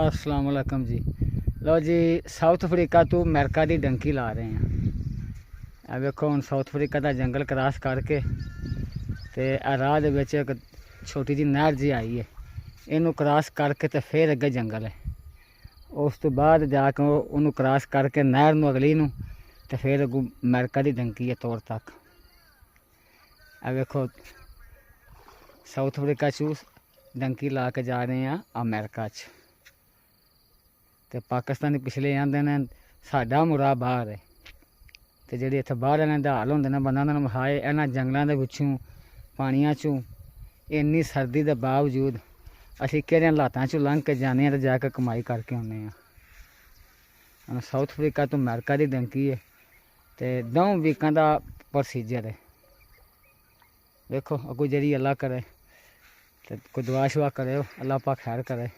अस्सलाम वालेकुम जी। लो जी, south Africa तो अमेरिका की डंकी ला रहे हैं। आ वेखो हुण साउथ अफ्रीका का जंगल क्रॉस करके ते राह दे विच एक छोटी जी नहर जी आई है। इनू क्रॉस करके ते फिर अगे जंगल है। उस तो बाद जाके उन्होंने क्रॉस करके नहर नू अगली नू ते फिर अगू अमेरिका की डंकी है तौर तक। आ वेखो साउथ अफ्रीका चू डंकी ला के जा रहे हैं अमेरिका च। ते पाकिस्तानी पिछले आंदे ने साडा मुरा बाहर है ते जेहड़े इत्थे बाहर इन्हां दा हाल हुंदे ने बंदा उन्हां नूं विखाए इन्हां जंगलां दे विचों पानियां चों इन्नी सर्दी दे बावजूद असीं किहड़े हालातां चों लंघ के जाने ते जाके कमाई करके आउने आ। हुण साउथ अफ्रीका तो अमेरिका दी डंकी है ते 2 वीकां दा प्रोसीजर है। देखो अगू जेहड़ी अल्लाह करे ते कोई दुआ शुआ करे अल्लाह पाक खैर करे।